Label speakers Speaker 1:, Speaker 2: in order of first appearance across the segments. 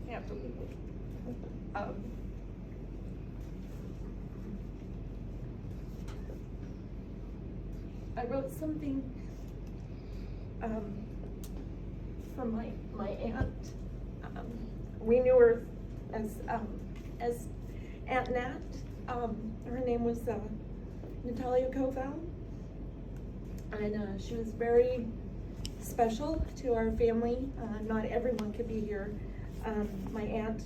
Speaker 1: can't believe it. I wrote something for my aunt. We knew her as Aunt Nat. Her name was Natalie Kowal, and she was very special to our family. Not everyone could be here. My aunt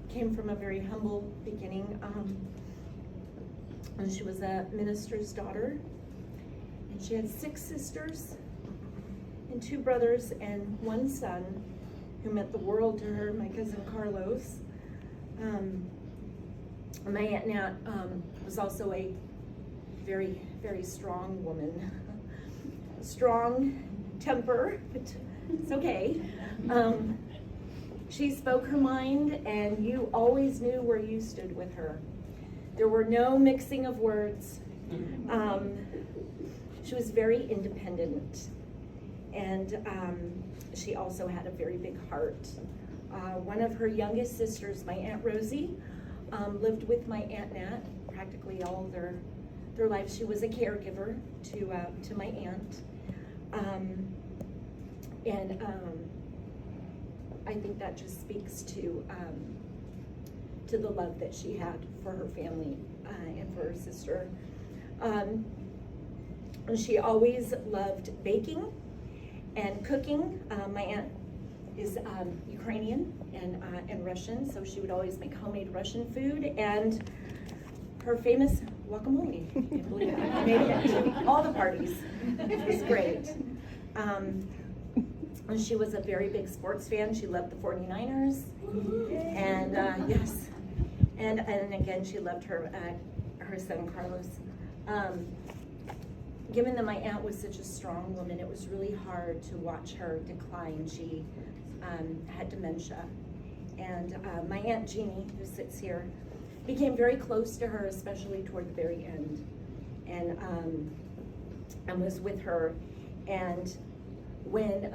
Speaker 1: came from a very humble beginning. And she was a minister's daughter, and she had 6 sisters and 2 brothers and 1 son who meant the world to her, my cousin Carlos. My Aunt Nat was also a very, very strong woman. Strong temper, but it's okay. She spoke her mind, and you always knew where you stood with her. There were no mixing of words. She was very independent, and she also had a very big heart. One of her youngest sisters, my Aunt Rosie, lived with my Aunt Nat practically all their lives. She was a caregiver to my aunt, and I think that just speaks to the love that she had for her family and for her sister. And she always loved baking and cooking. My aunt is Ukrainian and Russian, so she would always make homemade Russian food, and her famous guacamole. I can't believe it. I made it at all the parties. It was great. And she was a very big sports fan. She loved the 49ers, and yes, and again, she loved her son Carlos. Given that my aunt was such a strong woman, it was really hard to watch her decline. She had dementia, and my Aunt Jeannie, who sits here, became very close to her, especially toward the very end, and was with her. And when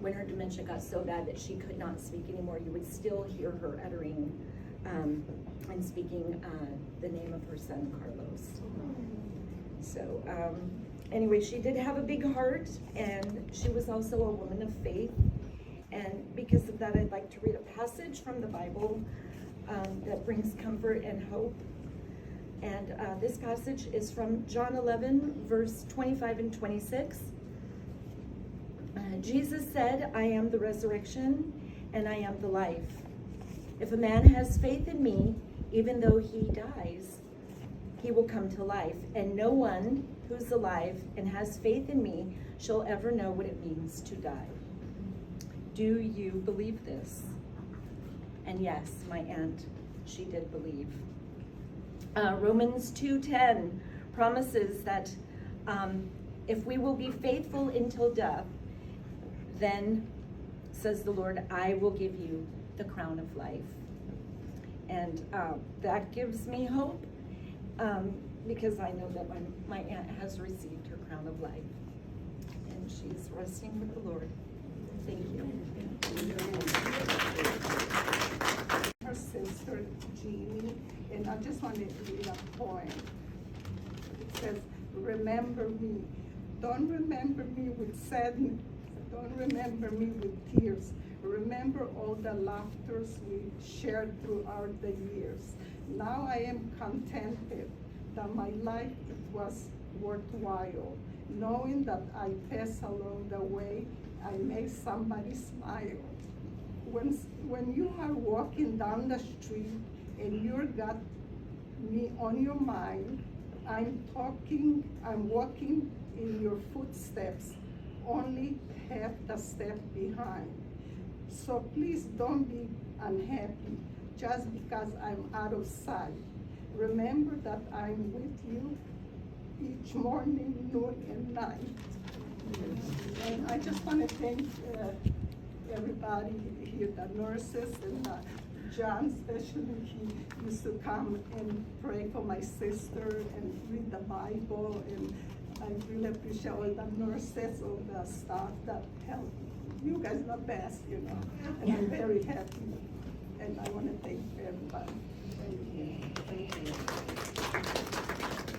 Speaker 1: her dementia got so bad that she could not speak anymore, you would still hear her uttering and speaking the name of her son, Carlos. So anyway, she did have a big heart, and she was also a woman of faith. And because of that, I'd like to read a passage from the Bible that brings comfort and hope. And this passage is from John 11, verse 25 and 26. Jesus said, "I am the resurrection and I am the life. If a man has faith in me, even though he dies, he will come to life. And no one who's alive and has faith in me shall ever know what it means to die." Do you believe this? And yes, my aunt, she did believe. Romans 2:10 promises that if we will be faithful until death, then, says the Lord, I will give you the crown of life. And that gives me hope, because I know that my aunt has received her crown of life, and she's resting with the Lord. Thank you.
Speaker 2: Her sister, Jeannie, and I just wanted to read a poem. It says, "Remember me. Don't remember me with sadness. Don't remember me with tears. Remember all the laughters we shared throughout the years. Now I am contented that my life was worthwhile, knowing that I pass along the way, I make somebody smile. When you are walking down the street and you've got me on your mind, I'm walking in your footsteps, only half the step behind. So please don't be unhappy just because I'm out of sight. Remember that I'm with you each morning, noon, and night." And I just want to thank everybody here, the nurses, and John especially. He used to come and pray for my sister and read the Bible, and I really appreciate all the nurses, all the staff that help. You guys are the best, you know, and I'm very happy. And I want to thank everybody.
Speaker 3: Thank you. Thank you.